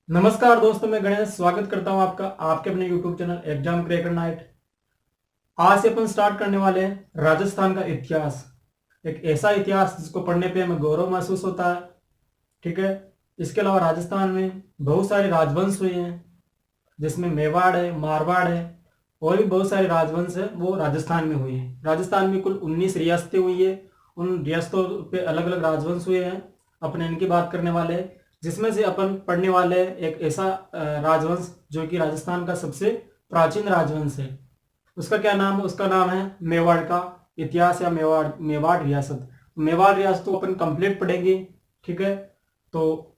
नमस्कार दोस्तों, मैं गणेश स्वागत करता हूं आपका आपके अपने YouTube channel exam cracker night. आज से अपन स्टार्ट करने वाले हैं राजस्थान का इतिहास। एक ऐसा इतिहास जिसको पढ़ने पे हमें गौरव महसूस होता है। ठीक है। इसके अलावा राजस्थान में बहुत सारे राजवंश हुए हैं, जिसमें मेवाड़ है, मारवाड़ है और भी बहुत सारे राजवंश है वो राजस्थान में हुए हैं। राजस्थान में कुल 19 रियासतें हुई है। उन रियासतों पे अलग अलग राजवंश हुए हैं। अपन इनकी बात करने वाले हैं, जिसमें से अपन पढ़ने वाले हैं एक ऐसा राजवंश जो कि राजस्थान का सबसे प्राचीन राजवंश है। उसका क्या नाम है? उसका नाम है मेवाड़ का इतिहास या मेवाड़ मेवाड़ रियासत। मेवाड़ रियासत को अपन कंप्लीट पढ़ेंगे। ठीक है। तो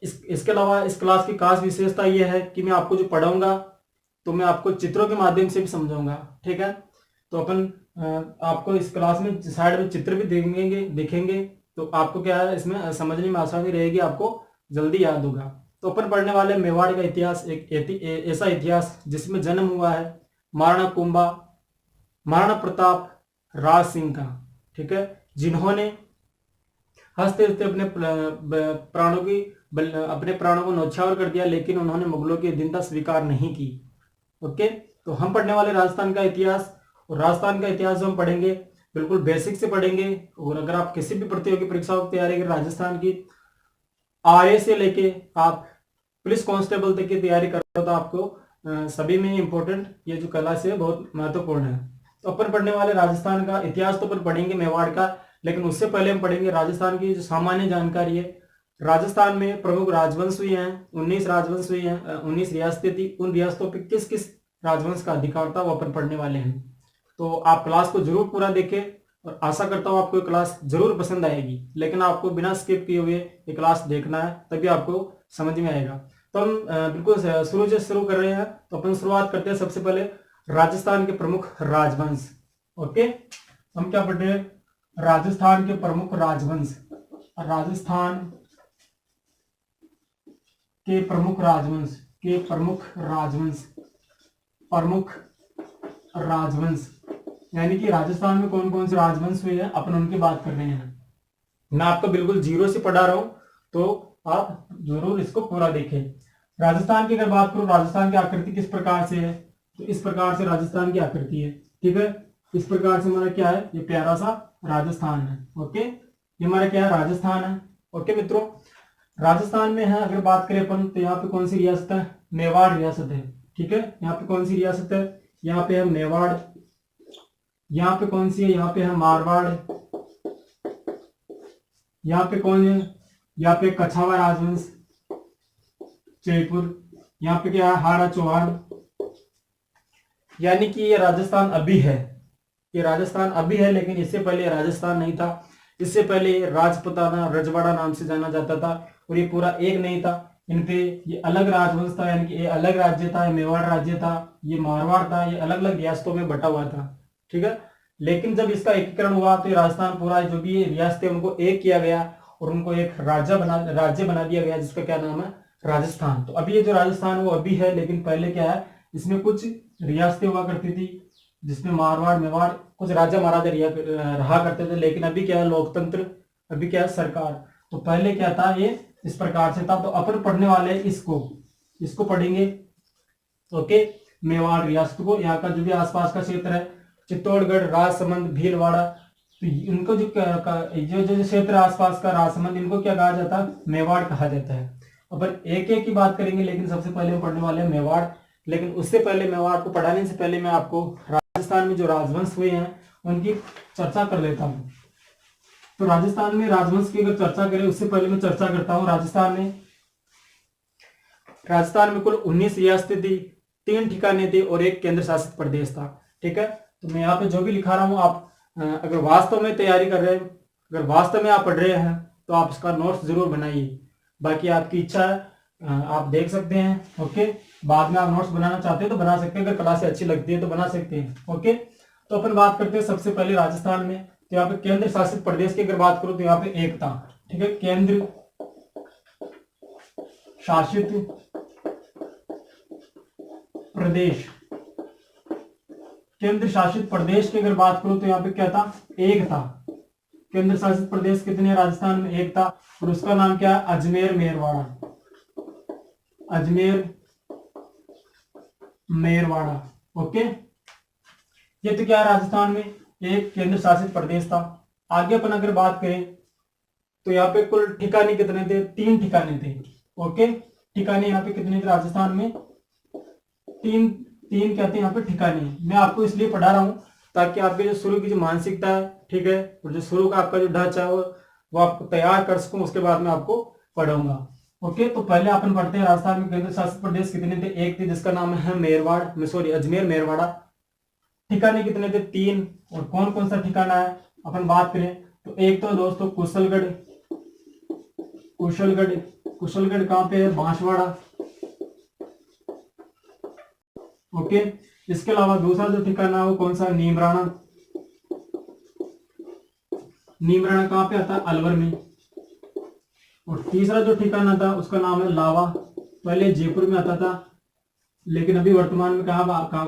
इसके अलावा इस क्लास की खास विशेषता यह है कि मैं आपको जो पढ़ाऊंगा तो मैं आपको चित्रों के माध्यम से भी समझाऊंगा। ठीक है। तो अपन आपको इस क्लास में साइड में चित्र भी देखेंगे तो आपको क्या है, इसमें समझने में आसानी रहेगी, आपको जल्दी याद होगा। तो अपन पढ़ने वाले मेवाड़ का इतिहास एक ऐसा इतिहास जिसमें जन्म हुआ है महाराणा कुंभा, महाराणा प्रताप, राज सिंह का। ठीक है। जिन्होंने हंसते हंसते अपने प्राणों को न्यौछावर कर दिया, लेकिन उन्होंने मुगलों की अधीनता स्वीकार नहीं की। ओके। तो हम पढ़ने वाले राजस्थान का इतिहास, और राजस्थान का इतिहास जो हम पढ़ेंगे बिल्कुल बेसिक से पढ़ेंगे। और अगर आप किसी भी प्रतियोगी परीक्षाओं की तैयारी करें राजस्थान की, आरए से लेके आप पुलिस कांस्टेबल तक की तैयारी कर रहे हो, तो आपको सभी में इंपॉर्टेंट ये जो क्लास है बहुत महत्वपूर्ण है। तो अपन पढ़ने वाले राजस्थान का इतिहास तो अपन पढ़ेंगे मेवाड़ का, लेकिन उससे पहले हम पढ़ेंगे राजस्थान की जो सामान्य जानकारी है। राजस्थान में प्रमुख राजवंश हुए हैं, 19 राजवंश हुए हैं, 19 रियासतें थी। उन रियासतों पर किस किस राजवंश का अधिकार था वो अपन पढ़ने वाले हैं। तो आप क्लास को जरूर पूरा देखें और आशा करता हूँ आपको ये क्लास जरूर पसंद आएगी। लेकिन आपको बिना स्किप किए हुए ये क्लास देखना है, तभी आपको समझ में आएगा। तो हम बिल्कुल शुरू से शुरू कर रहे हैं। तो अपन शुरुआत करते हैं सबसे पहले राजस्थान के प्रमुख राजवंश। ओके। हम क्या पढ़ रहे हैं? राजस्थान के प्रमुख राजवंश। राजस्थान के प्रमुख राजवंश प्रमुख राजवंश यानी कि राजस्थान में कौन कौन से राजवंश हुए हैं अपन उनकी बात कर रहे हैं। मैं आपको बिल्कुल जीरो से पढ़ा रहा हूं, तो आप जरूर इसको पूरा देखें। राजस्थान की अगर बात करूं, राजस्थान की आकृति किस प्रकार से है, तो इस प्रकार से राजस्थान की आकृति है। ठीक है। इस प्रकार से हमारा क्या है, ये प्यारा सा राजस्थान है। ओके। ये हमारा क्या है, राजस्थान है। ओके मित्रों, राजस्थान में है अगर बात करें अपन, तो यहाँ पे कौन सी रियासत है? मेवाड़ रियासत है। ठीक है। यहाँ पे कौन सी रियासत है? यहाँ पे है मेवाड़। यहाँ पे कौन सी है? यहाँ पे है मारवाड़। यहाँ पे कौन है? यहाँ पे कछावा राजवंश, जयपुर। यहाँ पे क्या है? हाड़ा चौहान। यानी कि ये राजस्थान अभी है, ये राजस्थान अभी है, लेकिन इससे पहले राजस्थान नहीं था। इससे पहले राजपुताना रजवाड़ा नाम से जाना जाता था, और ये पूरा एक नहीं था। इन पे ये अलग राजवंश था, यानी कि ये अलग राज्य था। ये मेवाड़ राज्य था, ये मारवाड़ था, ये अलग अलग रियासतों में बटा हुआ था। ठीक है। लेकिन जब इसका एकीकरण हुआ तो ये राजस्थान पूरा जो भी रियासतें उनको एक किया गया और उनको एक राज्य बना दिया गया, जिसका क्या नाम है? राजस्थान। तो अभी ये जो राजस्थान वो अभी है, लेकिन पहले क्या है, इसमें कुछ रियासतें हुआ करती थी, जिसमें मारवाड़ मेवाड़ कुछ राजा महाराजा रहा करते थे। लेकिन अभी क्या है, लोकतंत्र। अभी क्या है, सरकार। तो पहले क्या था, ये इस प्रकार से था। तो अपन पढ़ने वाले इसको पढ़ेंगे। ओके। मेवाड़ रियासत को, यहाँ का जो भी आसपास का क्षेत्र है, चित्तौड़गढ़, राजसमंद, भीलवाड़ा, तो इनको जो क्षेत्र आसपास का राजसमंद, इनको क्या कहा जाता है? मेवाड़ कहा जाता है। अपन एक एक की बात करेंगे, लेकिन सबसे पहले हम पढ़ने वाले हैं मेवाड़। लेकिन उससे पहले, मेवाड़ को पढ़ाने से पहले, मैं आपको राजस्थान में जो राजवंश हुए हैं उनकी चर्चा कर लेता हूँ। तो राजस्थान में राजवंश की अगर चर्चा करें, उससे पहले मैं चर्चा करता हूँ राजस्थान में कुल 19 रियासतें थी, 3 ठिकाने थे और एक केंद्र शासित प्रदेश था। ठीक है। तो मैं यहाँ पे जो भी लिखा रहा हूँ, आप अगर वास्तव में तैयारी कर रहे हैं, अगर वास्तव में आप पढ़ रहे हैं, तो आप इसका नोट्स जरूर बनाइए। बाकी आपकी इच्छा है, आप देख सकते हैं। ओके। बाद में आप नोट्स बनाना चाहते हैं तो बना सकते हैं, अगर क्लास अच्छी लगती है तो बना सकते हैं। ओके। तो अपन बात करते हैं सबसे पहले राजस्थान में। तो यहाँ पे केंद्र शासित प्रदेश की अगर बात करूं, तो यहाँ पे एक था। ठीक है। केंद्र शासित प्रदेश, केंद्र शासित प्रदेश की अगर बात करूं, तो यहाँ पे क्या था? एक था। केंद्र शासित प्रदेश कितने? राजस्थान में एक था, और उसका नाम क्या है? अजमेर मेरवाड़ा। अजमेर मेरवाड़ा। ओके, ये तो क्या है, राजस्थान में एक केंद्र शासित प्रदेश था। आगे अपन अगर बात करें तो यहाँ पे कुल ठिकाने कितने थे, 3 ठिकाने थे। ओके, ठिकाने यहाँ पे कितने थे राजस्थान में, 3 3 कहते हैं यहाँ पे ठिकाने। मैं आपको इसलिए पढ़ा रहा हूँ ताकि आपके जो शुरू की जो मानसिकता है, ठीक है, और जो शुरू का आपका जो ढांचा है वो आपको तैयार कर सकूं, उसके बाद मैं आपको पढ़ाऊंगा। ओके, तो पहले अपन पढ़ते हैं राजस्थान में केंद्र शासित प्रदेश कितने थे। एक थे जिसका नाम है मेरवाड़, सॉरी अजमेर मेरवाड़ा। ठिकाने कितने थे, 3। और कौन कौन सा ठिकाना है अपन बात करें तो एक तो दोस्तों कुशलगढ़, कुशलगढ़, कुशलगढ़ कहाँ पे है, बांसवाड़ा। ओके, इसके अलावा दूसरा जो ठिकाना है वो कौन सा, नीमराणा। नीमराणा कहाँ पे आता है, अलवर में। और तीसरा जो ठिकाना था उसका नाम है लावा, पहले जयपुर में आता था लेकिन अभी वर्तमान में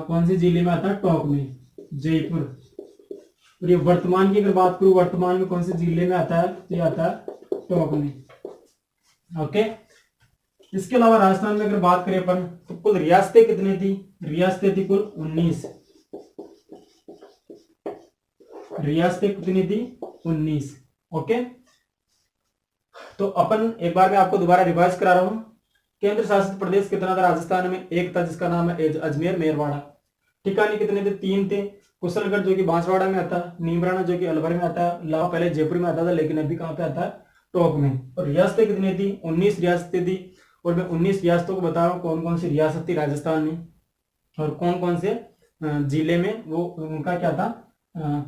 कौन से जिले में आता है, टोंक में, जयपुर। और ये वर्तमान की अगर बात करूं, वर्तमान में कौन से जिले में आता है, तो ये आता है टोंक में। ओके, इसके अलावा राजस्थान में अगर बात करें अपन तो कुल रियासतें कितनी थी, रियासतें थी कुल 19। रियासतें कितनी थी, 19। ओके, तो अपन एक बार मैं आपको दोबारा रिवाइज करा रहा हूं। केंद्र शासित प्रदेश कितना था राजस्थान में, एक था जिसका नाम है अजमेर मेरवाड़ा। ठिकाने कितने थे, 3 थे। कुशलगढ़ जो कि बांसवाड़ा में आता है, नीमराणा जो कि अलवर में आता है, लावा पहले जयपुर में आता था लेकिन अभी कहां पे आता है, टोंक में। और रियासतें कितनी थी, 19 रियासतें थी। और मैं 19 रियासतों को बता रहा हूँ कौन कौन सी रियासत थी राजस्थान में और कौन कौन से जिले में वो उनका क्या था,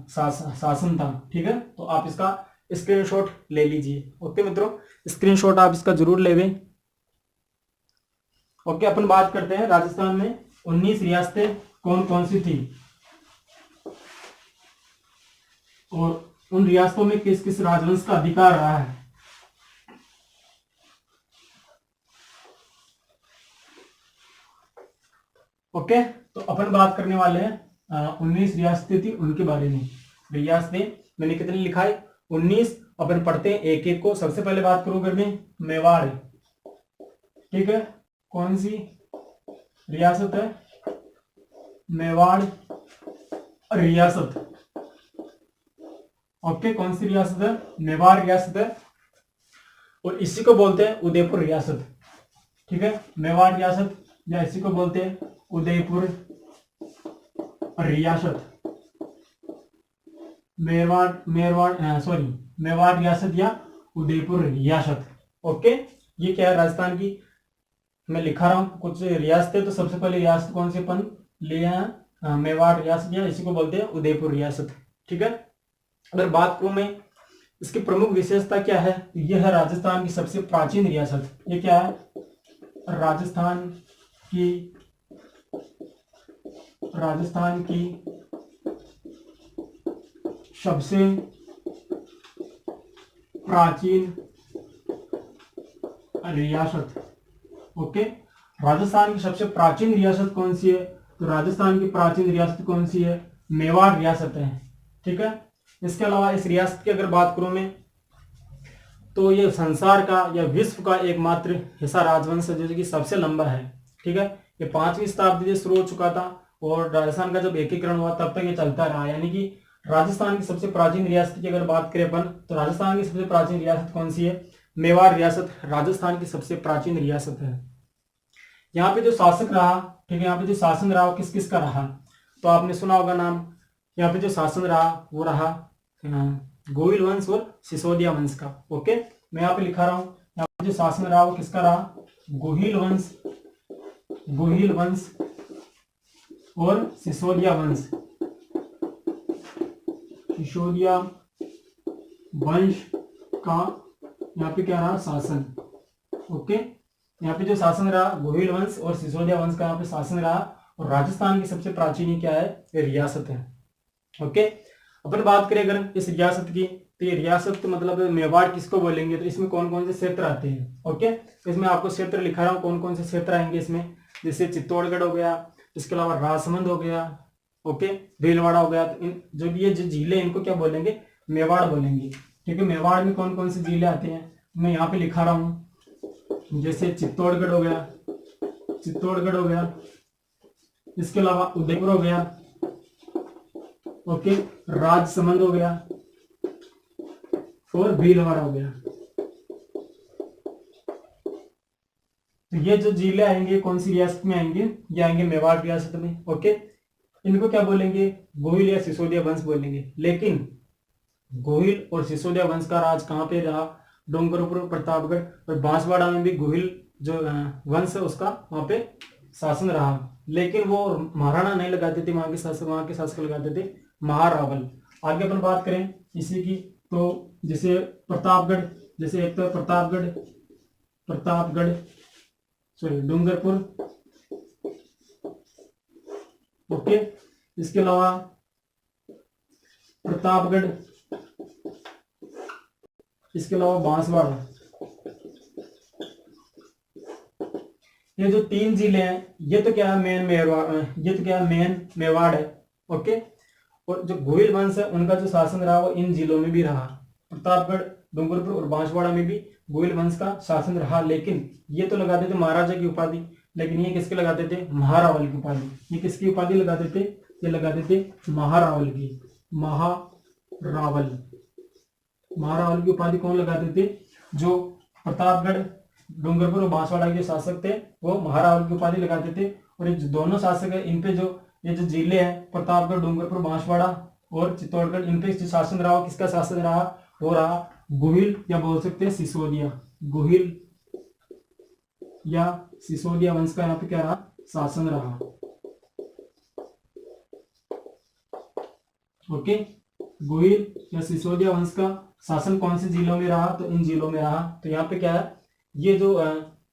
शासन था। ठीक है, तो आप इसका स्क्रीनशॉट ले लीजिए। ओके मित्रों, स्क्रीनशॉट आप इसका जरूर लेवें। ओके, अपन बात करते हैं राजस्थान में 19 रियासतें कौन कौन सी थी और उन रियासतों में किस किस राजवंश का अधिकार रहा है। ओके, तो अपन बात करने वाले हैं 19 रियासतें थी उनके बारे में। रियासतें मैंने कितनी लिखा है, 19। अपन पढ़ते हैं एक एक को। सबसे पहले बात करूं अगर मैं, मेवाड़। ठीक है, कौन सी रियासत है, मेवाड़ रियासत। ओके, कौन सी रियासत है, मेवाड़ रियासत है। और इसी को बोलते हैं उदयपुर रियासत। ठीक है, मेवाड़ रियासत या इसी को बोलते हैं उदयपुर रियासत। मेवाड़ रियासत या उदयपुर रियासत। ओके, ये क्या है राजस्थान की, मैं लिखा रहा हूं कुछ रियासतें। तो सबसे पहले रियासत कौन सी अपन लिए हैं, मेवाड़ रियासत या इसी को बोलते हैं उदयपुर रियासत। ठीक है, अगर बात करूं मैं इसकी प्रमुख विशेषता क्या है, यह है राजस्थान की सबसे प्राचीन रियासत। ये क्या है, राजस्थान की सबसे प्राचीन रियासत। ओके, राजस्थान की सबसे प्राचीन रियासत कौन सी है, तो राजस्थान की प्राचीन रियासत कौन सी है, मेवाड़ रियासत है। ठीक है, इसके अलावा इस रियासत की अगर बात करूं मैं तो ये संसार का या विश्व का एकमात्र हिस्सा राजवंश है जो कि सबसे लंबा है। ठीक है, ये 5वीं शताब्दी से शुरू हो चुका था और राजस्थान का जब एकीकरण हुआ तब तक ये चलता रहा। यानी कि राजस्थान की सबसे प्राचीन रियासत की अगर बात करें अपन तो राजस्थान की सबसे प्राचीन रियासत कौन सी है, मेवाड़ रियासत राजस्थान की सबसे प्राचीन रियासत है। यहाँ पे जो शासक रहा, ठीक है, यहाँ पे जो शासन रहा वो किस किस का रहा, तो आपने सुना होगा नाम। यहाँ पे जो शासन रहा वो रहा गोविल वंश और सिसोदिया वंश का। ओके, मैं यहाँ पे लिखा रहा हूँ, यहाँ पे जो शासन रहा वो किसका रहा, गोहिल वंश और सिसोदिया वंश का यहाँ पे क्या रहा, शासन। ओके, यहाँ पे जो शासन रहा गोहिल वंश और सिसोदिया वंश का यहाँ पे शासन रहा। और राजस्थान की सबसे प्राचीन क्या है, ये रियासत है। ओके, अपन बात करें अगर इस रियासत की तो ये रियासत मतलब मेवाड़ किसको बोलेंगे, तो इसमें कौन कौन से क्षेत्र आते हैं। ओके, तो इसमें आपको क्षेत्र लिखा रहा हूँ कौन कौन से क्षेत्र आएंगे इसमें, जैसे चित्तौड़गढ़ हो गया, इसके अलावा राजसमंद हो गया, ओके, भीलवाड़ा हो गया। तो इन जो भी ये जो जिले इनको क्या बोलेंगे, मेवाड़ बोलेंगे। ठीक है, मेवाड़ में कौन कौन से जिले आते हैं मैं यहाँ पे लिखा रहा हूँ, जैसे चित्तौड़गढ़ हो गया, चित्तौड़गढ़ हो गया, इसके अलावा उदयपुर हो गया, ओके, राजसमंद हो गया और भीलवाड़ा हो गया। तो ये जो जिले आएंगे कौन सी रियासत में आएंगे, ये आएंगे मेवाड़ रियासत में, ओके। इनको क्या बोलेंगे, गोहिल या सिसोदिया वंश बोलेंगे। लेकिन गोहिल और सिसोदिया वंश का राज कहाँ पे रहा, डूंगरपुर, प्रतापगढ़ और बांसवाड़ा में भी गोहिल जो वंश है उसका वहां पे शासन रहा। लेकिन वो महाराणा नहीं लगाते थे, वहां के शासक लगाते थे महारावल। आगे अपन बात करें इसी की, तो जैसे प्रतापगढ़, जैसे एक तो प्रतापगढ़ सॉरी डूंगरपुर, ओके। इसके अलावा प्रतापगढ़, इसके अलावा बांसवाड़ा। ये जो 3 जिले हैं ये तो क्या है मेन मेवाड़ है, ओके। और जो गोहिल वंश है उनका जो शासन रहा वो इन जिलों में भी रहा, प्रतापगढ़, डूंगरपुर और बांसवाड़ा में भी गोहिल वंश का शासन रहा। लेकिन ये तो लगाते थे महाराजा की उपाधि, लेकिन ये किसके लगाते थे, महारावल की उपाधि। ये किसकी उपाधि लगाते थे, ये लगाते थे महारावल की। महारावल की उपाधि कौन लगाते थे, जो प्रतापगढ़, डूंगरपुर और बांसवाड़ा के शासक थे वो महारावल की उपाधि लगाते थे। और ये जो दोनों शासक है इन पे जो ये जो जिले हैं प्रतापगढ़, डूंगरपुर, बांसवाड़ा और चित्तौड़गढ़, इन पे जो शासन रहा किसका शासन रहा, वो रहा गोहिल या बोल सकते हैं सिसोदिया, गोहिल या सिसोदिया वंश का यहाँ पे क्या रहा, शासन रहा, ओके। गोहिल या सिसोदिया वंश का शासन कौन से जिलों में रहा, तो इन जिलों में रहा। तो यहाँ पे क्या है, ये जो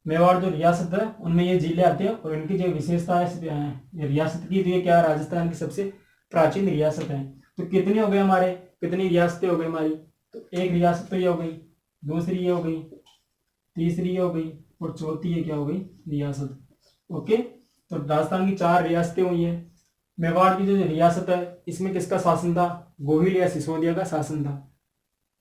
मेवाड़ जो रियासत है उनमें ये जिले आते हैं और इनकी जो विशेषता है रियासत की, तो ये क्या है, राजस्थान की सबसे प्राचीन रियासत है। तो कितनी हो गई हमारे, कितनी रियासतें हो गई हमारी, तो एक रियासत तो ये हो गई, दूसरी ये हो गई, तीसरी ये हो गई और चौथी ये क्या हो गई, रियासत, ओके। तो राजस्थान की 4 रियासतें हुई है। मेवाड़ की जो रियासत है इसमें किसका शासन था, गोहिल या सिसोदिया का शासन था।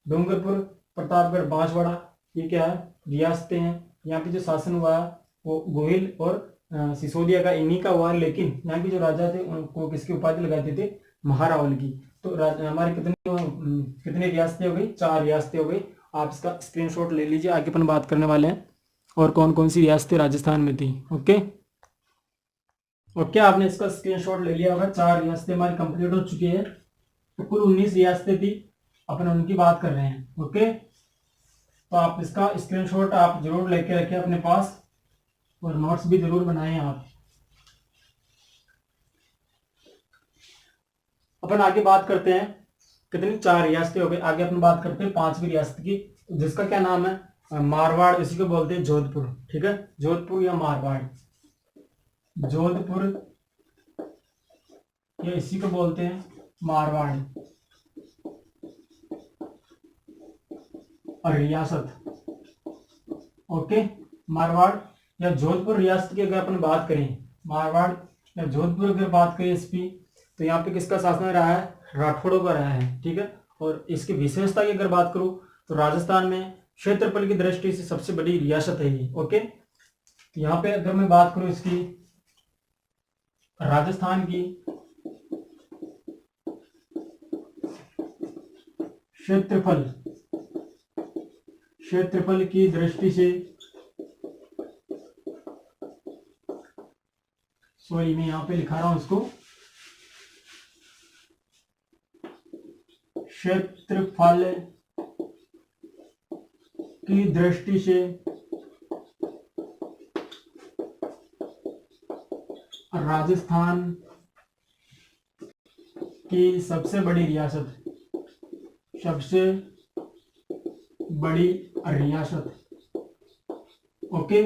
डूंगरपुर, प्रतापगढ़, बांसवाड़ा ये क्या है, रियासतें हैं। यहाँ पे जो शासन हुआ वो गोहिल और सिसोदिया का इन्हीं का हुआ। लेकिन यहाँ के जो राजा थे उनको किसकी उपाधि लगाते थे, महारावल की। तो हमारी कितनी रियासतें हो गई, 4 रियासतें हो गई। आप इसका स्क्रीनशॉट ले लीजिए, आगे अपन बात करने वाले हैं और कौन कौन सी रियासतें राजस्थान में थी, ओके। ओके, आपने इसका स्क्रीनशॉट ले लिया होगा। 4 रियासतें हमारी कंप्लीट हो चुकी है। तो कुल 19 रियासतें थी, अपन उनकी बात कर रहे हैं, ओके। तो आप इसका स्क्रीनशॉट आप जरूर लेके रखें अपने पास और नोट्स भी जरूर बनाएं आप। अपन आगे बात करते हैं, कितनी 4 रियासतें हो गई। आगे अपन बात करते हैं 5वीं रियासत की, जिसका क्या नाम है, मारवाड़। इसी को बोलते हैं जोधपुर, ठीक है, जोधपुर या मारवाड़, जोधपुर या इसी को बोलते हैं मारवाड़ और रियासत, ओके। मारवाड़ या जोधपुर रियासत की अगर अपन बात करें, मारवाड़ या जोधपुर अगर बात करें इसकी, तो यहाँ पे किसका शासन रहा है, राठौड़ों का रहा है, ठीक है। और इसकी विशेषता की अगर बात करूं तो राजस्थान में क्षेत्रफल की दृष्टि से सबसे बड़ी रियासत है ये, ओके। तो यहाँ पे अगर मैं बात करूं इसकी, राजस्थान की क्षेत्रफल की दृष्टि से, सॉरी मैं यहां पे लिखा रहा हूं इसको, क्षेत्रफल की दृष्टि से राजस्थान की सबसे बड़ी रियासत, सबसे बड़ी रियासत, ओके।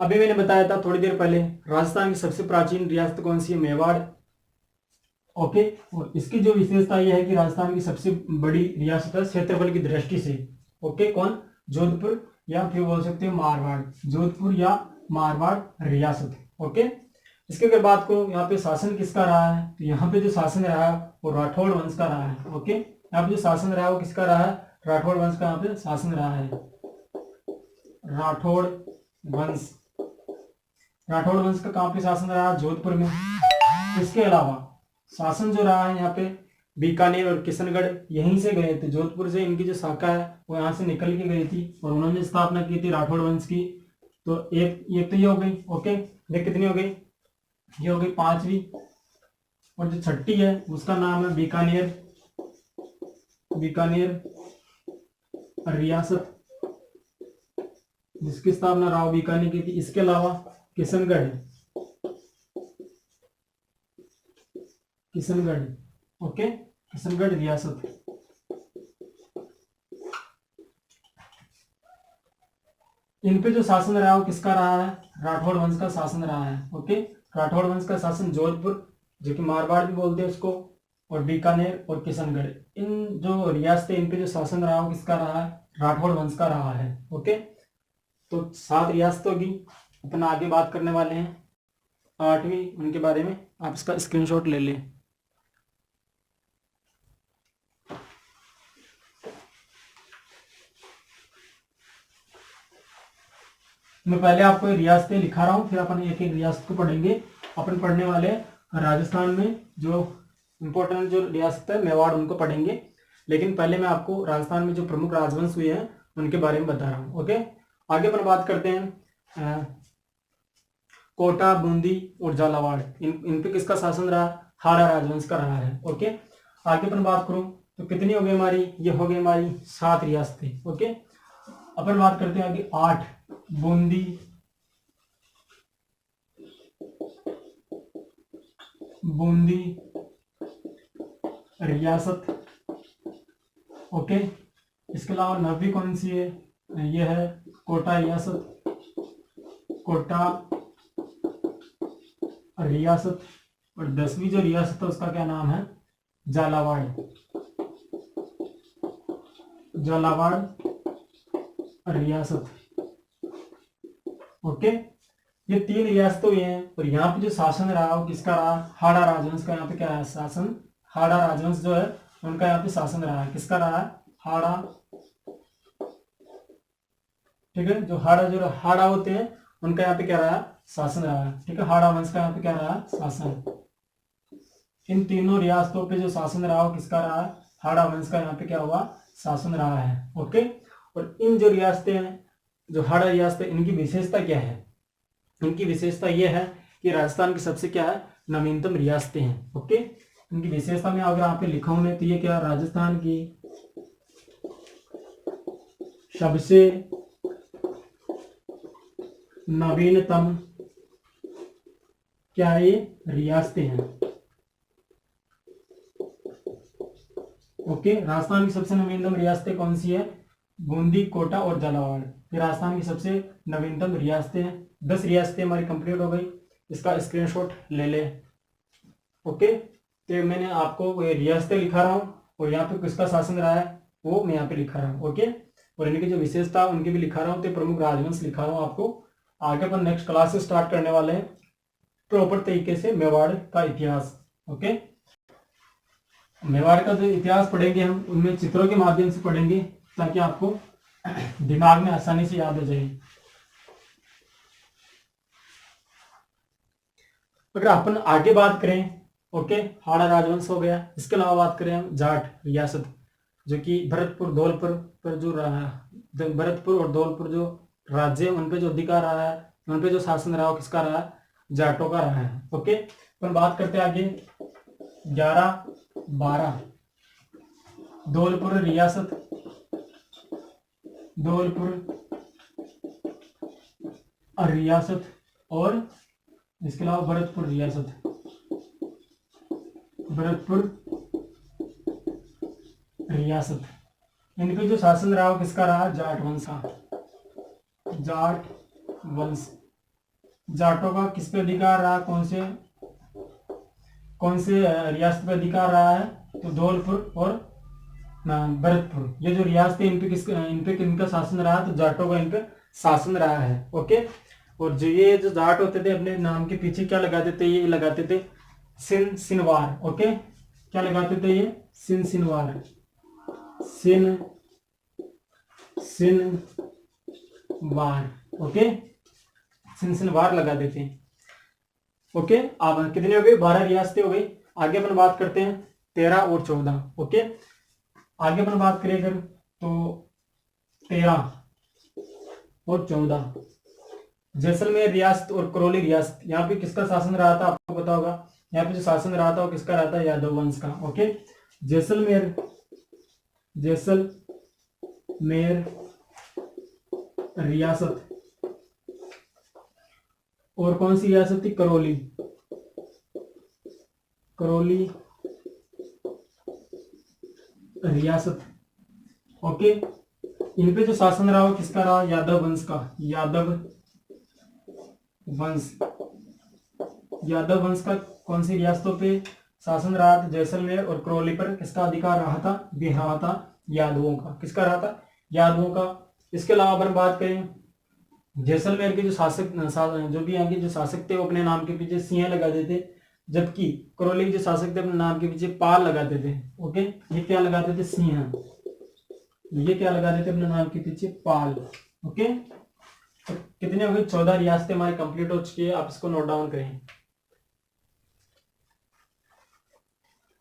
अभी मैंने बताया था थोड़ी देर पहले राजस्थान की सबसे प्राचीन रियासत कौन सी है, मेवाड़, ओके। और इसकी जो विशेषता यह है कि राजस्थान की सबसे बड़ी रियासत है क्षेत्रफल की दृष्टि से, ओके। कौन, जोधपुर या फिर बोल सकते हैं मारवाड़, जोधपुर या मारवाड़ रियासत, ओके। इसके अगर बात को यहाँ पे शासन किसका रहा है, तो यहाँ पे जो शासन रहा है वो राठौड़ वंश का रहा है, ओके। यहाँ पे जो शासन रहा है वो किसका रहा है, राठौड़ वंश का यहाँ पे शासन रहा है, राठौड़ वंश, राठौड़ वंश का कहाँ पे शासन रहा? जोधपुर में। इसके अलावा शासन जो रहा है यहाँ पे बीकानेर और किशनगढ़, यहीं से गए थे, जोधपुर से इनकी जो शाखा है वो यहाँ से निकल के गई थी और उन्होंने स्थापना की थी राठौड़ वंश की। तो एक तो ये हो गई। ओके, ये कितनी हो गई? ये हो गई पांचवी। और जो छठी है उसका नाम है बीकानेर, बीकानेर रियासत, जिसकी स्थापना राव बीकानेर की थी। इसके अलावा किशनगढ़ है, किशनगढ़, ओके, किशनगढ़ रियासत। इन पे जो शासन रहा है वो किसका रहा है? राठौड़ वंश का शासन रहा है। ओके, राठौड़ वंश का शासन जोधपुर, जो कि मारवाड़ भी बोलते हैं उसको, और बीकानेर और किशनगढ़, इन जो रियासतें, इन पे जो शासन रहा है वो किसका रहा है? राठौड़ वंश का रहा है। ओके, तो 7 रियासतों की अपन आगे बात करने वाले हैं, 8वीं उनके बारे में। आप इसका स्क्रीनशॉट ले लें। मैं पहले आपको रियासतें लिखा रहा हूँ, फिर अपन एक एक रियासत को पढ़ेंगे। अपन पढ़ने वाले राजस्थान में जो इंपॉर्टेंट जो रियासत है मेवाड़, उनको पढ़ेंगे। लेकिन पहले मैं आपको राजस्थान में जो प्रमुख राजवंश हुए हैं उनके बारे में बता रहा हूँ। ओके, आगे अपन बात करते हैं कोटा, बूंदी और झालावाड़, इन पे किसका शासन रहा? हाड़ा राजवंश का रहा है। ओके, आगे अपन बात करूं तो कितनी हो गई हमारी? ये हो गई हमारी 7 रियासतें। ओके, अपन बात करते हैं आगे 8, बूंदी, बूंदी रियासत। ओके, इसके अलावा 9वीं कौन सी है? ये है कोटा रियासत, कोटा रियासत। और 10वीं जो रियासत है उसका क्या नाम है? झालावाड़, झालावाड़ रियासत। ओके, ये 3 रियासतें हुई हैं और यहाँ पे जो शासन रहा वो किसका रहा? हाड़ा राजवंश का। यहाँ पे क्या है? शासन। हाड़ा राजवंश जो है उनका यहाँ पे शासन रहा है। किसका रहा है? हाड़ा। ठीक है, जो हाड़ा होते हैं उनका यहाँ पे क्या रहा? शासन रहा है। ठीक है, हाड़ा वंश का यहाँ पे क्या रहा? शासन। इन तीनों रियासतों पे जो शासन रहा हो किसका रहा? हाड़ा वंश का यहाँ पे क्या हुआ? शासन रहा है। ओके, और इन जो रियासतें हैं, जो हाड़ा रियासतें, इनकी विशेषता क्या है? इनकी विशेषता यह है कि राजस्थान की सबसे क्या है? नवीनतम रियासतें हैं। ओके, इनकी विशेषता में अगर यहाँ पे लिखा हूं मैं तो ये क्या? राजस्थान की सबसे नवीनतम क्या है? ये रियासतें हैं। ओके, राजस्थान की सबसे नवीनतम रियासतें कौन सी है? बूंदी, कोटा और झालावाड़, ये राजस्थान की सबसे नवीनतम रियासतें हैं। 10 रियासतें हमारी कंप्लीट हो गई। इसका स्क्रीनशॉट ले ले। ओके, तो मैंने आपको रियासतें लिखा रहा हूँ और यहाँ पे किसका शासन रहा है वो मैं यहाँ पे लिखा रहा हूँ। ओके, और इनकी जो विशेषता उनकी भी लिखा रहा हूँ, तो प्रमुख राजवंश लिखा रहा हूँ आपको। आगे अपन नेक्स्ट क्लास से स्टार्ट करने वाले हैं प्रॉपर तरीके से मेवाड़ का इतिहास। ओके, मेवाड़ का जो इतिहास पढ़ेंगे हम उनमें चित्रों के माध्यम से पढ़ेंगे ताकि आपको दिमाग में आसानी से याद हो जाए। अगर अपन आगे बात करें, ओके, हाड़ा राजवंश हो गया। इसके अलावा बात करें हम जाट रियासत, जो कि भरतपुर, धौलपुर पर जो रहा, भरतपुर और धौलपुर जो राज्य उन पे जो अधिकार रहा है, उन पे जो शासन रहा है किसका रहा है? जाटों का रहा है। ओके, अपन बात करते हैं आगे 11, 12, धौलपुर रियासत, धौलपुर रियासत, और इसके अलावा भरतपुर रियासत, भरतपुर रियासत। इन पे जो शासन रहा वो किसका रहा? जाट वंश का, जाट वंश। जाटों का किस पे अधिकार रहा? कौन से रियासत पे अधिकार रहा है? तो धौलपुर और भरतपुर, ये जो रियासत है इन पे किनका शासन रहा? तो जाटों का इन पे शासन रहा है। ओके, और जो ये जो जाट होते थे अपने नाम के पीछे क्या लगाते थे? ये लगाते थे सिन सिनवार। ओके, क्या लगाते थे? ये सिन सिनवार, सिन सिन वार। ओके, सिलसिलेवार लगा देते हैं। ओके, अब कितनी हो गई, 12 रियासतें हो गई। आगे अपन बात करते हैं 13 और 14। ओके, आगे अपन बात करें अगर तो 13 और 14 जैसलमेर रियासत और करौली रियासत, यहाँ पे किसका शासन रहा था आपको पता होगा। यहाँ पे जो शासन रहा था वो किसका रहा था, यादव वंश का। ओके, जैसलमेर रियासत और कौन सी रियासत थी, करौली रियासत। ओके, इन पे जो शासन रहा वो किसका रहा, यादव वंश का। यादव वंश का कौन सी रियासतों पे शासन रहा था, जैसलमेर और करौली पर किसका अधिकार रहा था, भी रहा था यादवों का। किसका रहा था, यादवों का। इसके अलावा अपन बात करें जैसलमेर के जो जो भी यहाँ के जो शासक थे वो अपने नाम के पीछे सिंह लगा देते, जबकि करौली के जो शासक थे अपने नाम के पीछे पाल लगाते थे। ओके, ये क्या लगाते थे, सिंह। ये क्या लगा देते अपने नाम के पीछे, पाल। ओके, तो कितने हो गए, 14 रियासतें हमारी कंप्लीट हो चुकी है। आप इसको नोट डाउन करें।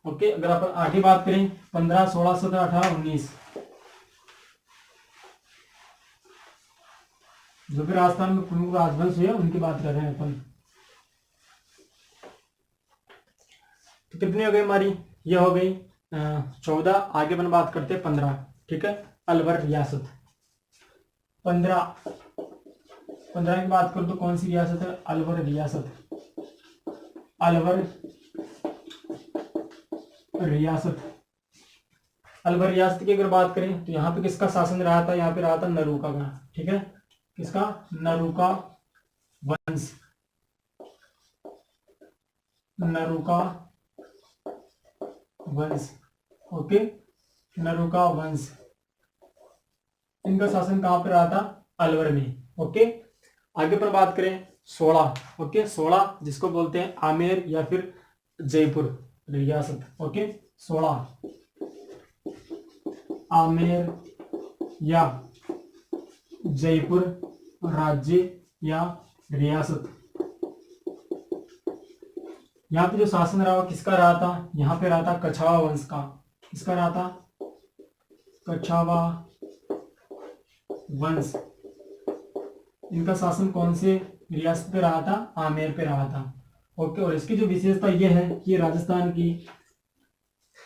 ओके, अगर अपन आगे बात करें 15, 16, 17, 18, 19, जो भी राजस्थान में प्रमुख राजवंश हुए उनकी बात कर रहे हैं अपन। तो कितनी हो गई हमारी, ये हो गई 14। आगे अपन बात करते हैं 15। ठीक है, अलवर रियासत। 15 की बात करूं तो कौन सी रियासत है, अलवर रियासत। अलवर रियासत की अगर बात करें तो यहाँ पे किसका शासन रहा था, यहाँ पे रहा था नरूका का। ठीक है, किसका, नरूका वंश। ओके, नरूका वंश, इनका शासन कहां पर रहा था, अलवर में। ओके, आगे पर बात करें 16। ओके, 16 जिसको बोलते हैं आमेर या फिर जयपुर रियासत। ओके, 16 आमेर या जयपुर राज्य या रियासत। यहाँ पे जो शासन रहा किसका रहा था, यहाँ पे रहा था कछावा वंश का। किसका रहा था, कछावा वंश। इनका शासन कौन से रियासत पे रहा था, आमेर पे रहा था। ओके, और इसकी जो विशेषता ये है कि राजस्थान की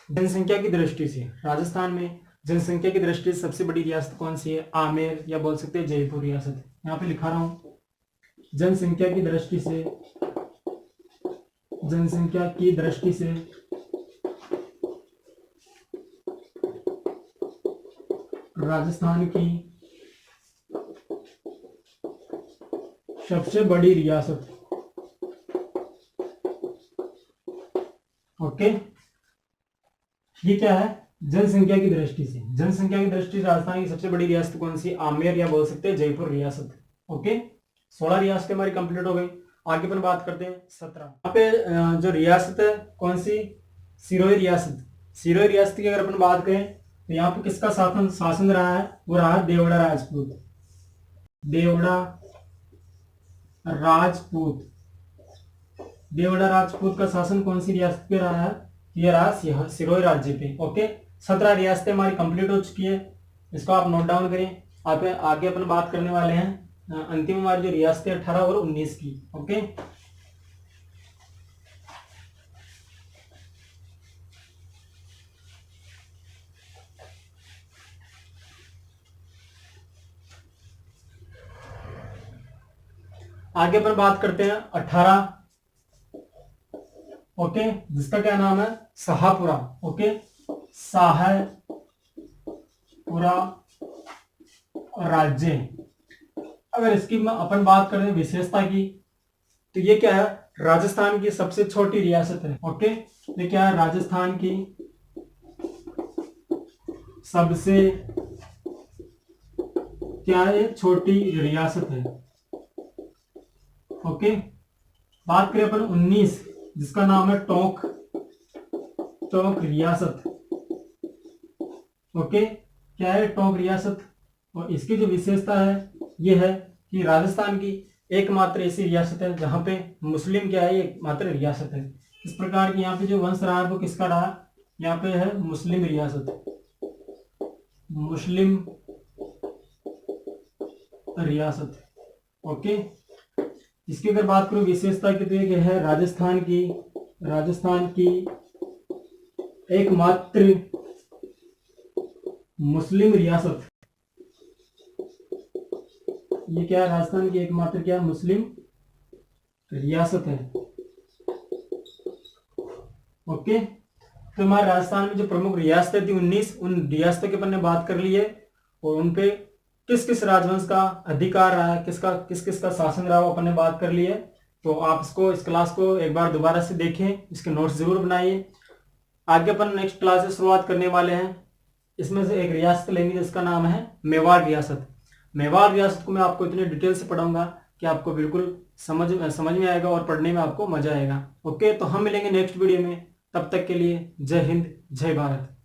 जनसंख्या की दृष्टि से, राजस्थान में जनसंख्या की दृष्टि से सबसे बड़ी रियासत कौन सी है, आमेर या बोल सकते हैं जयपुर रियासत। यहाँ पे लिखा रहा हूं, जनसंख्या की दृष्टि से राजस्थान की सबसे बड़ी रियासत। ओके, ये क्या है, जनसंख्या की दृष्टि से राजस्थान की सबसे बड़ी रियासत कौन सी, आमेर या बोल सकते हैं जयपुर रियासत। ओके, 16 रियासतें हमारी कंप्लीट हो गई। आगे अपन बात करते हैं 17। यहाँ पे जो रियासत है कौन सी, सिरोही रियासत की अगर अपन बात करें तो यहाँ पे किसका शासन रहा है, वो रहा देवड़ा राजपूत का शासन कौन सी रियासत पे रहा है, ये रहा सिरोही राज्य पे। ओके, 17 रियासतें हमारी कंप्लीट हो चुकी है, इसको आप नोट डाउन करें। आप आगे अपन बात करने वाले हैं अंतिम हमारी जो रियासतें 18 और 19 की। ओके, आगे अपन बात करते हैं 18। ओके, जिसका क्या नाम है, शाहपुरा। ओके, शाहपुरा राज्य। अगर इसकी अपन बात करें विशेषता की तो ये क्या है, राजस्थान की सबसे छोटी रियासत है। ओके, ये क्या है, राजस्थान की सबसे क्या है, छोटी रियासत है। ओके, बात करें अपन 19, जिसका नाम है टोंक रियासत। ओके, क्या है, टोंक रियासत। और इसकी जो विशेषता है ये है कि राजस्थान की एकमात्र ऐसी रियासत है जहां पे मुस्लिम क्या है, एकमात्र रियासत है। इस प्रकार की यहाँ पे जो वंश रहा है वो किसका रहा, यहाँ पे है मुस्लिम रियासत, मुस्लिम रियासत। ओके, इसकी अगर बात करूं विशेषता की तो ये है राजस्थान की एकमात्र मुस्लिम रियासत। ये क्या है, राजस्थान की एकमात्र क्या मुस्लिम रियासत है। ओके, तो हमारे राजस्थान में जो प्रमुख रियासतें थी 19, उन रियासतों के अपन ने बात कर ली है और उनपे किस किस राजवंश का अधिकार रहा है, किस किस का शासन रहा वो अपन ने बात कर ली है। तो आप इस क्लास को एक बार दोबारा से देखें, इसके नोट्स जरूर बनाइए। आगे अपन नेक्स्ट क्लास से शुरुआत करने वाले हैं। इसमें से एक रियासत लेंगे जिसका नाम है मेवाड़ रियासत। मेवाड़ रियासत को मैं आपको इतने डिटेल से पढ़ाऊंगा कि आपको बिल्कुल समझ में आएगा और पढ़ने में आपको मजा आएगा। ओके, तो हम मिलेंगे नेक्स्ट वीडियो में, तब तक के लिए जय हिंद जय भारत।